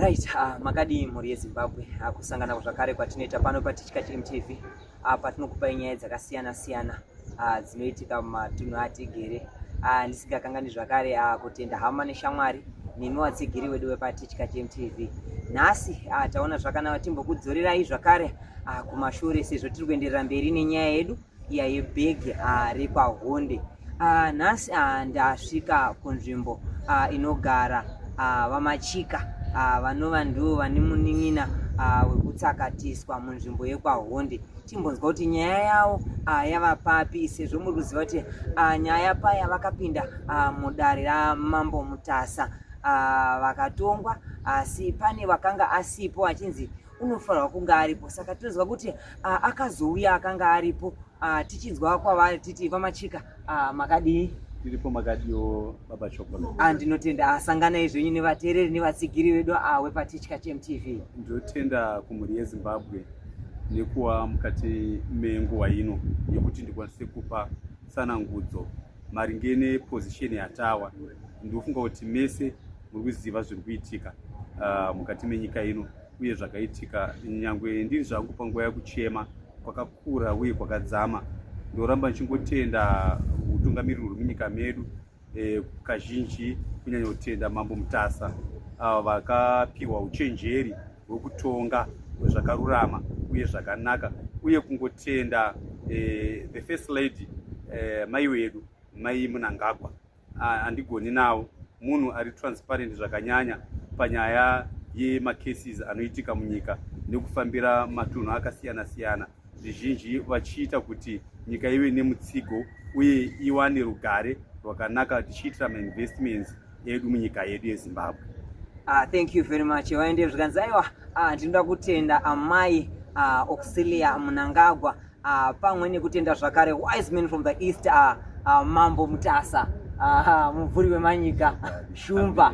Right, makadi mhuri yeZimbabwe kusangana zvakare kwatinoita pano paTichika MTV patinokupa nyaya dzakasiyana-siyana dzinoitika mumatunhu atigere ndisingakanganwi zvakare kutenda hama neshamwari nemi watsigiri wedu wepaTichika MTV. Nhasi taona zvakanaka timbokudzorerai zvakare kumashure sezvo tiri kuenderera mberi nenyaya yedu iya yebhegi rekwaHonde. Nhasi ndasvika kunzvimbo inogara vamachika vanova ndivo vane munin'ina wekutsakatiswa munzvimbo yekwaHonde. Timbonzwa kuti nyaya yavo yava papi, sezvo muri kuziva kuti nyaya paya vakapinda mudare raMambo Mutasa vakatongwa, asi pane wakanga asipo achinzi unofanirwa kunga aripo. Saka tinozwa kuti akazouya akanga aripo, tichinzwa kwavari titi vamachika makadii? Tiripo makadiyo baba Chokola. Ndinotenda asangana izvenyu nevateereri nevatsigiri vedu wepaTichika MTV. Ndinotenda kumhuri yeZimbabwe nekuwa mukati menguva ino yekuti ndikwanise kupa tsanangudzo maringe nepozisheni yatawa. Ndinofunga kuti mese muri kuziva zviri kuitika mukati menyika ino uye zvakaitika nyangwe ndiri zvangu panguva yekuchema kwakakura uye kwakadzama. Ndoramba ndichingotenda utungamiriri huri munyika medu kazhinji kunyanya kutenda Mambo Mutasa vakapiwa uchenjeri hwekutonga zvakarurama uye zvakanaka, uye kungotenda the first lady mai wedu Mai Mnangagwa. Handigoni nawo munhu ari transparent zvakanyanya panyaya yemacases anoitika munyika nekufambira matunhu akasiyana-siyana, zvizhinji vachiita kuti nyika ive nemutsigo uye iwane rugare rwakanaka tichiitira mainvestments edu munyika yedu yeZimbabwe. Thank you very much. Waende zvikanzaiwa ndinoda kutenda amai Auxilia Mnangagwa pamwe nekutenda zvakare wise men from the east Mambo Mutasa mubvuri wemanyika shumba.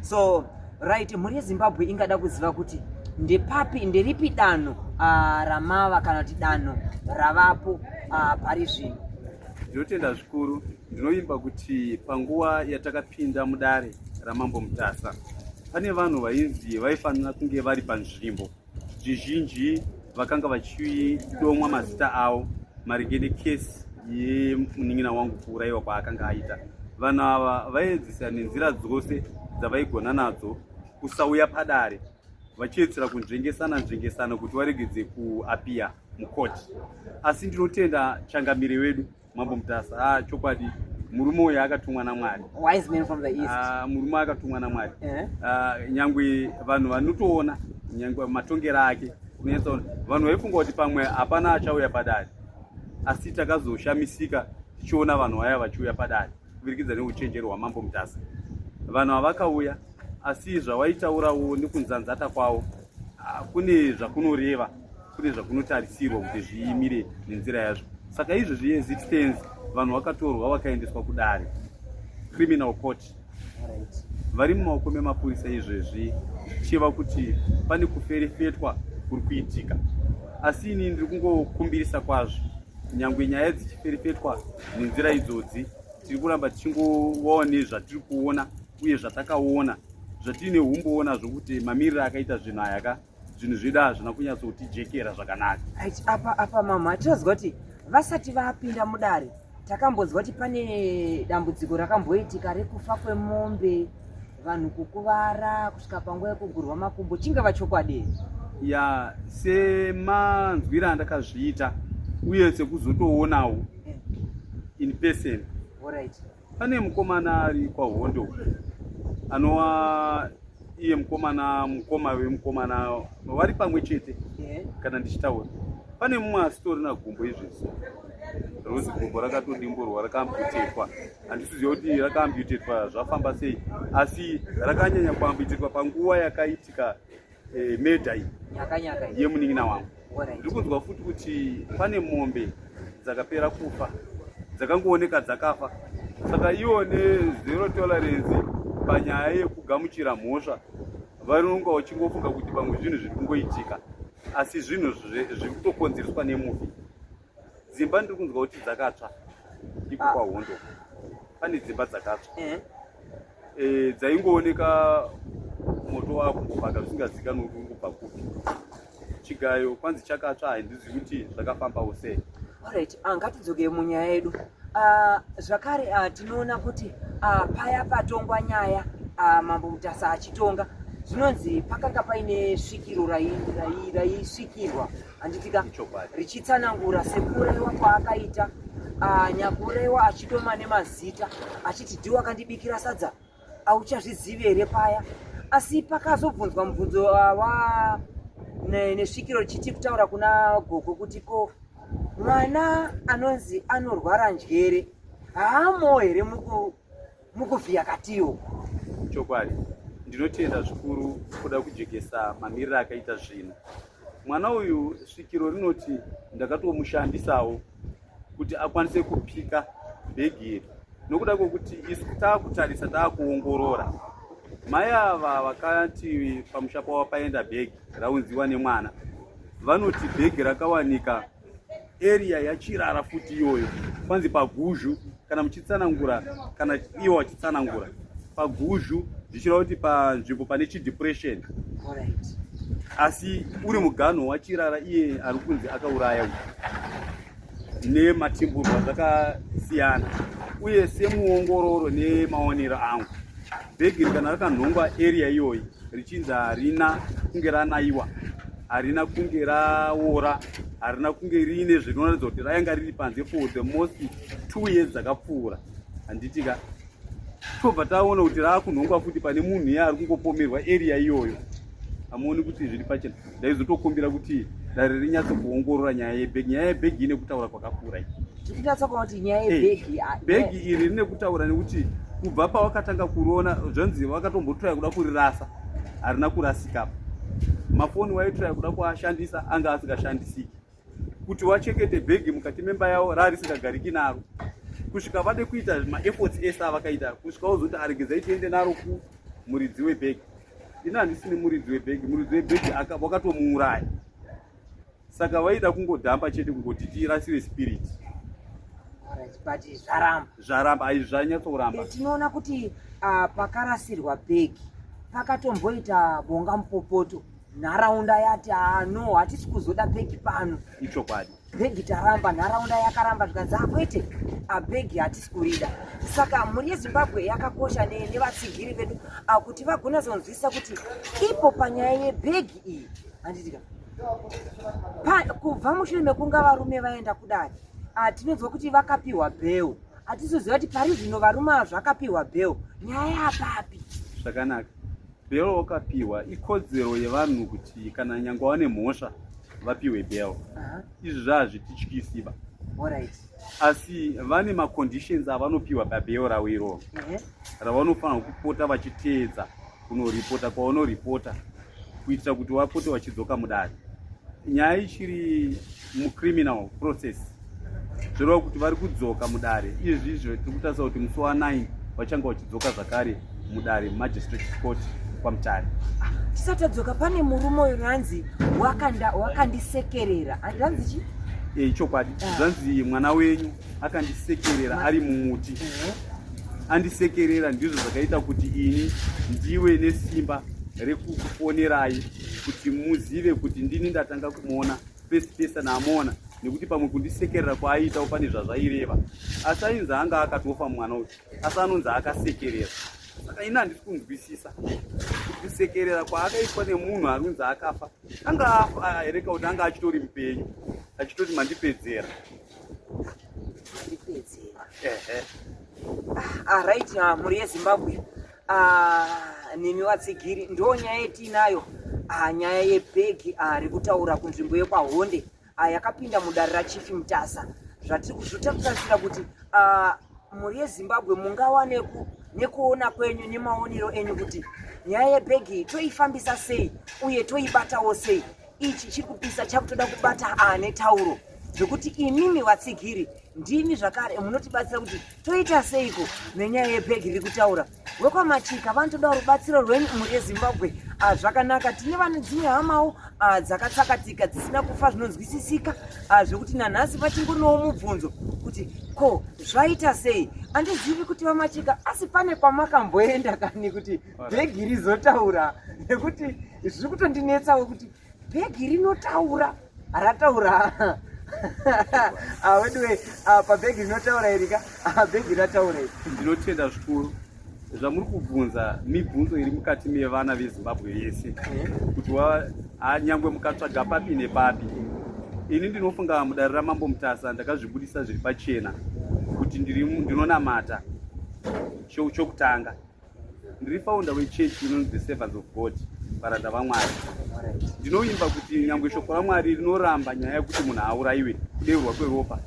So right, mhuri yeZimbabwe ingada kuziva kuti nderipi danho ramava kana kuti danho ravapo pari zvino. Ndinotenda zvikuru. Ndinoimba kuti panguva yatakapinda mudare raMambo Mutasa pane vanhu vainzi vaifanira kunge vari panzvimbo. Zvizhinji vakanga vachidomwa mazita avo maringe nekesi yemunin'ina wangu kuurayiwa kwaakanga aita. Vanhu ava vaiedzisa nenzira dzose dzavaigona nadzo kusauya padare, vachiedzera kunzvengesana kuti varegedze kuapiya mukoti. Asi ndinotenda changamire wedu Mambo Mutasa. Chokwadi murume uyu akatumwa naMwari. Wise men from the east. Murume akatumwa naMwari. Nyangwe vanhu vanotoona nyangwe matongero ake kunetsa vanhu vaifunga kuti pamwe hapana achauya padare, asi takazoshamisika tichiona vanhu vaya vachiuya padare kuvirikidza neuchenjeri hwaMambo Mutasa. Vanhu havakauya, asi zvawaitaurawo nekunzanzata kwavo kune zvakunoreva, kune zvakunotarisirwa kuti zviimire nenzira yazvo. Saka izvozvi existence vanhu vakatorwa vakaendeswa kudare criminal court. Vari mumaoko memapurisa izvezvi chiva kuti pane kuferefetwa kuri kuitika. Asi ini ndiri kungokumbirisa kwazvo, nyangwe nyaya dzichiferefetwa nenzira idzodzi, tiri kuramba tichingovawo nezvatiri kuona uye zvatakaona, zvatine umboona zvokuti mamiriro akaita zvinhu ayaka zvinhu zvedu hazvina kunyatsotijekera zvakanaka. Apa mama tinozwa kuti vasati vapinda mudare takambonzwa kuti pane dambudziko rakamboitika rekufa kwemombe, vanhu kukuvara kusvika panguva yekugurwa makumbo. Chingava chokwadi? Ya, semanzwira andakazviita uye sekuzotoonawo in person. Alright. Pane mukomana ari kwaHondo anova iye mukoma wemukomana vari pamwe chete. Kana ndichitaura pane mumwe asitorina gumbo izvezvi, rozi gumbo rakatodimburwa rakaambutetwa. Handisiziva kuti rakaambutetwa zvafamba sei, asi rakanyanya kuambutetwa panguva yakaitika medha yemunin'ina wangu. Ndiri kunzwa futi kuti pane mombe dzakapera kufa, dzakangooneka dzakafa. Saka iwo nezero tolerance panyaya yekugamuchira mhosva varinonga vachingofunga kuti pamwe zvinhu zviri kungoitika, asi zvinhu zviri kutokonzereswa nemuvi. Dzimba ndiri kunzwa kuti dzakatsva iko kwaHondo. Pane dzimba dzakatsva dzaingooneka moto wako kubhaka zvisingazikanwi kuti uri kubva kupi. Chigayo kwanzi chakatsva handizivi kuti zvakafambawo sei. Alright, ngatidzoke munyaya yedu. Zvakare tinoona kuti paya patongwa nyaya Mambo Mutasa achitonga zvinonzi pakanga paine svikiro raisvikirwa handitika richitsanangura sekurewa kwaakaita nyakurewa achitoma nemazita achiti ndiwo akandibikira sadza auchazvizivi here paya. Asi pakazobvunzwa mubvunzo nesvikiro richiti kutaura kuna gogo kuti ko mwana anonzi anorwara njere haamo here mukuvhiya katiyo. Chokwadi, ndinotenda zvikuru kuda kujekesa mamiriro akaita zvino. Mwana uyu svikiro rinoti ndakatomushandisawo kuti akwanise kupika bhegi yedu, nokuda kwokuti isu taakutarisa taakuongorora. Mai ava vakati pamusha pavo paenda bhegi raunziwa nemwana, vanoti bhegi rakawanika area yachirara futi iyoyo, kwanzi paguzhu, kana muchitsanangura kana iwo wachitsanangura paguzhu zvichireva kuti panzvimbo pane chidepression. Asi uri muganho wachirara iye ari kunzi akauraya nematimburwa zvakasiyana. Uye semuongororo nemaonero angu, bhegi kana rakanhongwa area iyoyi richinzi harina kunge ranaiwa, harina kunge raora, harina kunge riine zvinoratidza kuti rainga riri panze for the most 2 years dzakapfuura. Handitika tobva taona kuti raakunhongwa futi pane munhu iye ari kungopomerwa area iyoyo. Hamuoni kuti zviri pachena. Ndaizotokumbira kuti dare rinyatso kuongorora nyaya yebhegi. Nyaya yebhegi ine kutaura kwakakura. Tichitatsakuona kuti nyaya yebhegi bhegi iri rine kutaura nekuti kubva pawakatanga kuriona zvanzi wakatombotoya kuda kurirasa harina kurasikapo. Mafoni waitoya kuda kuashandisa anga asingashandisiki. Kuti wachekete bhegi mukati memba yawo rarisingagariki naro. Kusvika vade kuita maefforts ese avakaita kusvika uzoti aregezai tiende naro kumuridzi webhegi. Ina handisini muridzi webhegi, muridzi webhegi wakatomuuraya. Saka vaida kungodhamba chete kungoti tirasiwe spirit. But zvaramba zvanyatsoramba. Tinoona kuti pakarasirwa bhegi pakatomboita bonga mupopoto. Nharaunda yati no hatisi kuzoda bhegi pano. Ichokwadi. Bhegi taramba, nharaunda yakaramba zvikanzi kwete bhegi hatisi kurida. Saka mhuri yeZimbabwe yakakosha nevatsigiri vedu kuti vagona zonzwisa kuti ipo panyaya yebhegi iyi handitika kubva mushure mekunge varume vaenda kudai tinonzwa kuti vakapiwa bheu. Hatizoziva kuti pari zvino varume zvakapiwa bheu nyaya yapapi. Zvakanaka. Bheu wakapiwa ikodzero yevanhu kuti kana nyangwe vane mhosva vapiwe bheu. Izvi zvazvitityisiba. Alright. Asi vane maconditions avanopiwa pabheu ravo iroro ravanofanira kupota vachiteedza kunoripota kwavanoripota kuitira kuti vapote vachidzoka mudare. Nyaya ichiri mucriminal process zvoreva kuti vari kudzoka mudare. Izvizvo tiri kutarisa kuti musi wa9 vachanga vachidzoka zvakare mudare magistrate court kwaMutare. Tisati tadzoka pane murume uyu ranzi wakandisekerera. Handanzi chi? Chokwadi. Zvanzi mwana wenyu akandisekerera ari mumuti. Andisekerera ndizvo zvakaita kuti ini ndiwe nesimba rekukufonerai kuti muzive kuti ndini ndatanga kumuona first person amuona, nekuti pamwe kundisekerera kwaaitawo pane zvazvaireva. Asi ainzi anga akatofa mwana uyu, asi anonzi akasekerera. Saka ini handisi kunzwisisa kusekerera kwaakaitwa nemunhu anonzi akafa. Anga afa here kuti anga achitori mupenyu achitoti mandipedzera. Right, mhuri yeZimbabwe nemi vatsigiri ndo nyaya yetinayo nyaya yebhegi rekutaura kunzvimbo yekwahonde yakapinda mudare raChief Mutasa. Zvatiri kuzvitarisira kuti mhuri yeZimbabwe mungava nekuona kwenyu nemaonero enyu kuti nyaya yebhegi toifambisa sei uye toibatawo sei. Ichi chiri kupisa chakutoda kubata netauro zvekuti imimi vatsigiri ndimi zvakare munotibatsira kuti toita seiko nenyaya yebhegi riri kutaura. WekwaMachika vanotoda rubatsiro rwenyu mhuri yeZimbabwe. Zvakanaka, tine dzimwe hamawo dzakatsakatika dzisina kufa zvinonzwisisika, zvekuti nanhasi pachingoriwo mubvunzo kuti ko zvaita sei. Handizivi kuti vamacheka, asi pane kwamakamboenda kani kuti bhegi rizotaura, nekuti zviri kutondinetsawo kuti bhegi rinotaura, rataura weduwe pabhegi rinotaura irika, bhegi rataura iri. Ndinotenda zvikuru zvamuri kubvunza mibvunzo iri mukati mevana veZimbabwe yese, kuti nyangwe mukatsvaga papi nepapi. Ini ndinofunga mudare raMambo Mutasa ndakazvibudisa zviri pachena kuti ndinonamata. Chokutanga, ndiri founder wechechi inonzi The Servants of God, varanda vaMwari. Ndinoimba kuti nyangwe shoko raMwari rinoramba nyaya yekuti munhu aurayiwe kudeurwa kweropa,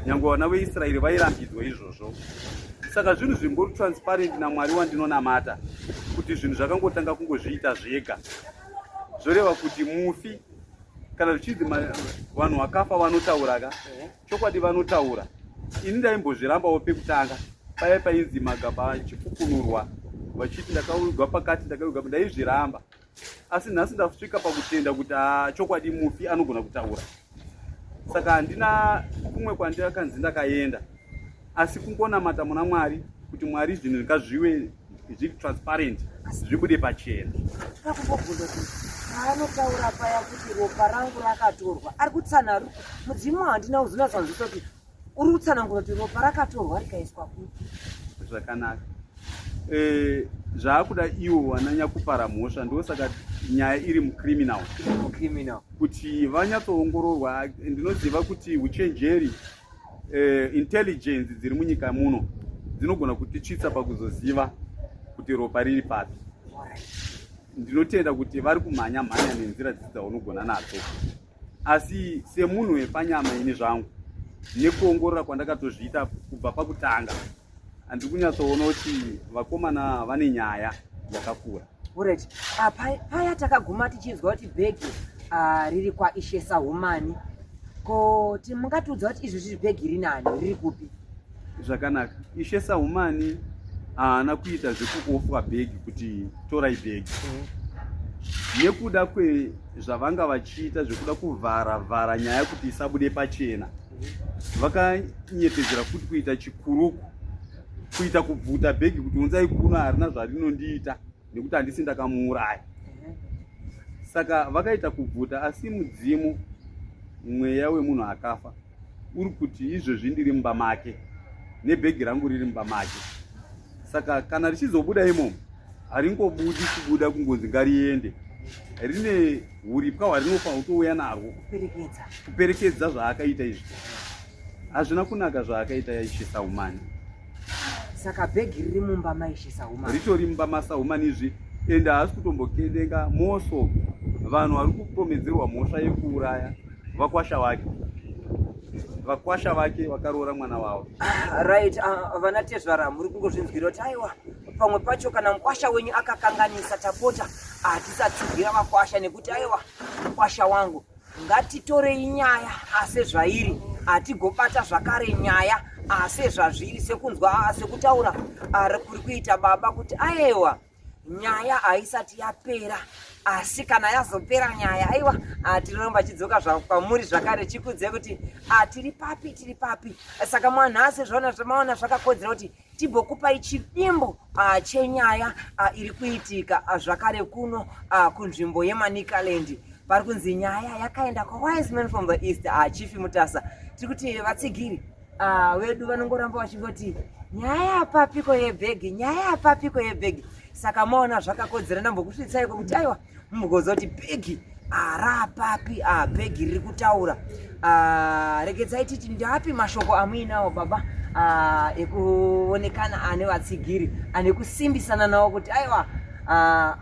nyangwe vana veIsraeri vairambidzwa izvozvo. Saka zvinhu zvimbori transparent naMwari wandinonamata, kuti zvinhu zvakangotanga kungozviita zvega. Zvoreva kuti mufi kana zvichidzi vanhu vakafa vanotaura, chokwadi vanotaura. Ini ndaimbozvirambawo pekutanga paya painzi magaba achipukunurwa vachiti ndakaurigwa pakati ndakaurigwa, ndaizviramba. Asi nhasi ndasvika pakutenda kuti chokwadi mufi anogona kutaura. Saka handina kumwe kwandakanzi ndakaenda, asi kungonamata muna Mwari kuti Mwari zvinhu ngazvive zviri transparent, zvibude pachena. Ndakubvunza kuti paanotaura paya kuti ropa rangu rakatorwa, ari kutsana mudzimu, handina kuzvinatsanzisa kuti uri kutsanangura kuti ropa rakatorwa rikaiswa kupi. Zvakanaka. Zvaakuda iwo vananya kupara mhosva, ndosaka nyaya iri mucriminal kuti vanyatsoongororwa. Ndinoziva kuti uchenjeri, intelligence dziri munyika muno dzinogona kutichitsa pakuzoziva kuti ropa riri papi. Ndinotenda kuti vari kumhanya nenzira dzaunogona nadzo, asi semunhu wepanyama ini zvangu nekuongorora kwandakatozviita kubva pakutanga, handiri kunyatsoona kuti vakomana vane nyaya yakakura. Alright. Paya takaguma tichizwa kuti bhegi riri kwaIshe Sahumani, ko mungatiudza kuti izvozvi bhegi rinani riri kupi? Zvakanaka. Ishe Sahumani haana kuita zvekuofwa bhegi kuti torai bhegi. Nekuda kwezvavanga vachiita zvekuda kuvhara nyaya kuti isabude pachena, vakanyepedzera kuti kuita chikuruku, kuita kubvuta bhegi kuti unzai kuno harina zvarinondiita nekuti handisi ndakamuuraya. Saka vakaita kubvuta, asi mudzimu, mweya wemunhu akafa, uri kuti izvozvi ndiri mumba make nebhegi rangu riri mumba make. Saka kana richizobuda imomo, haringobudi kubuda kungonzi ngariende, rine huripwa hwarinofanira kutouya narwo kuperekedza zvaakaita izvi. Hazvina kunaka zvaakaita Ishe Sahumani. Saka bhegi riri mumba maIshe Sahumani, ritori mumba maSahumani izvi, ende haasi kutombokendenga moso vanhu vari kupomedzerwa mhosva yekuuraya vakwasha vake vakaroora mwana wavo. Right. Vana Tezvara, muri kungozvinzwira kuti aiwa pamwe pacho kana mukwasha wenyu akakanganisa, tapota tisatsigira vakwasha, nekuti aiwa mukwasha wangu, ngatitorei nyaya sezvairi, hatigobata zvakare nyaya sezvazviri, sekunzwa sekutaura kuri kuita baba kuti aiwa nyaya haisati yapera, asi kana yazopera nyaya, aiwa tinoramba chidzoka kwamuri zvakare chikudze kuti tiri papi. Saka mwanhasi zvaona zvamaona zvakakodzera kuti tibokupai chidimbo chenyaya iri kuitika zvakare kuno kunzvimbo yeManicaland. Pari kunzi nyaya yakaenda kwaWise Man from the East, Chief Mutasa. Tiri kuti vatsigiri vedu vanongoramba vachingoti nyaya yapapiko yebhegi. Saka maona zvakakodzera ndambokusvitsai kuti aiwa mugoza kuti bhegi rapapi, bhegi riri kutaura. Regedzai titi ndapi mashoko amuinawo baba ekuonekana ane vatsigiri, ane kusimbisana nawo kuti aiwa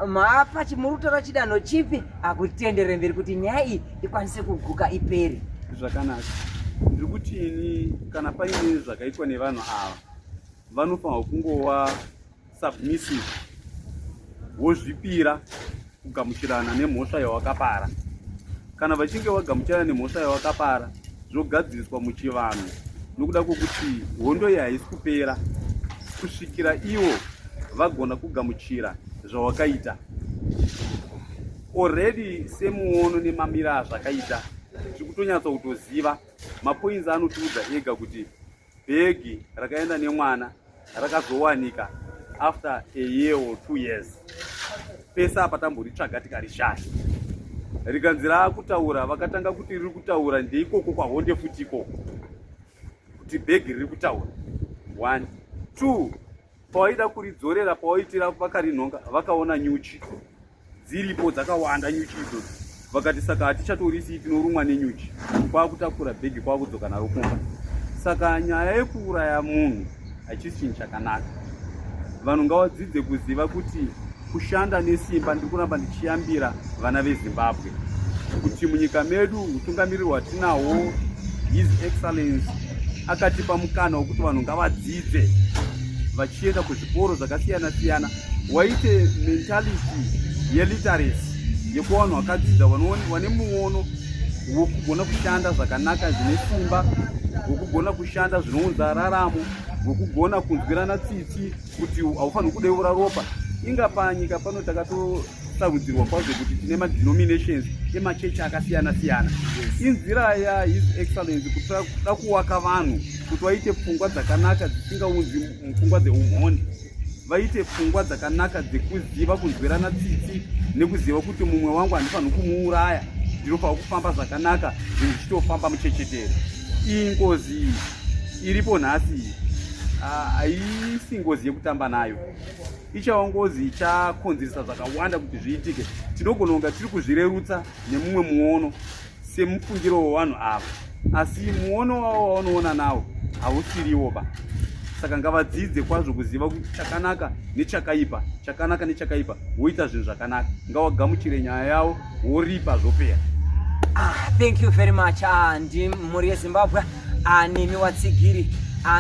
maapa chimurutaura chidanho chipi kutendere mberi kuti nyaya iyi ikwanise kuguka iperi. Zvakanaka. Ndiri kuti ini kana paine zvakaitwa nevanhu ava, vanofanirwa kungova submissive, wozvipira kugamuchirana nemhosva yawakapara. Kana vachinge vagamuchirana nemhosva yawakapara, zvogadziriswa muchivanhu, nokuda kwokuti hondo iyi haisi kupera kusvikira ivo vagona kugamuchira zvawakaita. already semuono nemamira azvakaita tiri kutonyatsa kutoziva mapoints anotiudza ega kuti bhegi rakaenda nemwana rakazowanika after a year or 2 years. Pesa apa tamboritsvaga tikarishaya. Rikanzi raakutaura vakatanga kuti riri kutaura ndeikoko kwahonde futi ikoko kuti bhegi riri kutaura. 1 2 pawaida kuridzorera pawaitira vakarinhonga vakaona nyuchi dziripo dzakawanda nyuchi idzodzo vakati saka hatichatorisi tinorumwa nenyuchi kwakutakura bhegi kwakudzoka naro kumba. Saka nyaya yekuuraya munhu hachisi chinhu chakanaka. Vanhu ngavadzidze kuziva kuti kushanda nesimba ndiri kuramba ndichiyambira vana veZimbabwe kuti munyika medu mutungamiriri watinahwo His Excellency akatipa mukana wekuti vanhu ngavadzidze vachienda kuzvikoro zvakasiyana siyana waite mentality yeliteracy yekuva vanhu vakadzidza vane muono wokugona kushanda zvakanaka zvine simba, wokugona kushanda zvinounza raramo, wokugona kunzwirana tsitsi kuti haufaniri kudeura ropa. Inga panyika pano takatosarudzirwa kwazvo kuti tine madenominations emachechi akasiyana siyana. Inzira yaHis Excellency kuti da kuvaka vanhu kuti vaite pfungwa dzakanaka dzisingaunzi pfungwa dzeumhondi, vaite pfungwa dzakanaka dzekuziva kunzwirana tsitsi nekuziva kuti mumwe wangu handifaniri kumuuraya, ndinofanira kufamba zvakanaka zvinhu zvichitofamba muchechetere. Iyi ngozi iripo nhasi haisi ngozi yekutamba nayo, ichava ngozi ichakonzeresa zvakawanda kuti zviitike. Tinogona kunga tiri kuzvirerutsa nemumwe muono semufungiro wevanhu ava, asi muono wavo wavanoona nawo hausiriwoba. Saka ngavadzidze kwazvo kuziva kuti chakanaka nechakaipa, chakanaka nechakaipa, woita zvinhu zvakanaka. Ngavagamuchire nyaya yavo woripa zvopera. Thank you very much. Ndi mhuri yeZimbabwe nemi Watsigiri.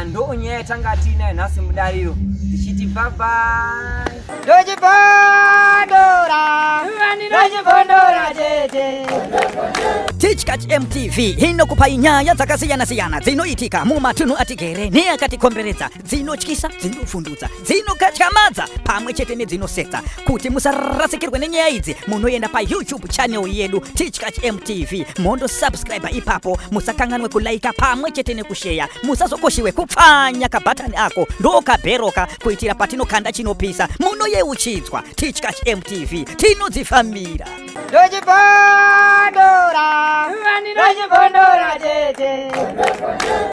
Ndo nyaya tanga tinayo nhasi mudariro. Tichiti bye bye. Dojibondora tete. Teachcatch MTV inokupa nyaya dzakasiyana siyana dzinoitika mumatunhu atigere neakatikomberedza, dzinotyisa, dzinofundutsa, dzinokatyamadza pamwe chete nedzinosetsa. Kuti musarasikirwe nenyaya idzi, munoenda pa YouTube channel yedu Teachcatch MTV, mondo subscribe ipapo, musakanganwe kulaika pamwe chete nekushare, musazokoshiwe kupfanya kabhatani ako ndokabheroka kuitira patinokanda chinopisa munoyeuchidzwa. Teachcatch MTV tinodzifambira. Dojibondora tete.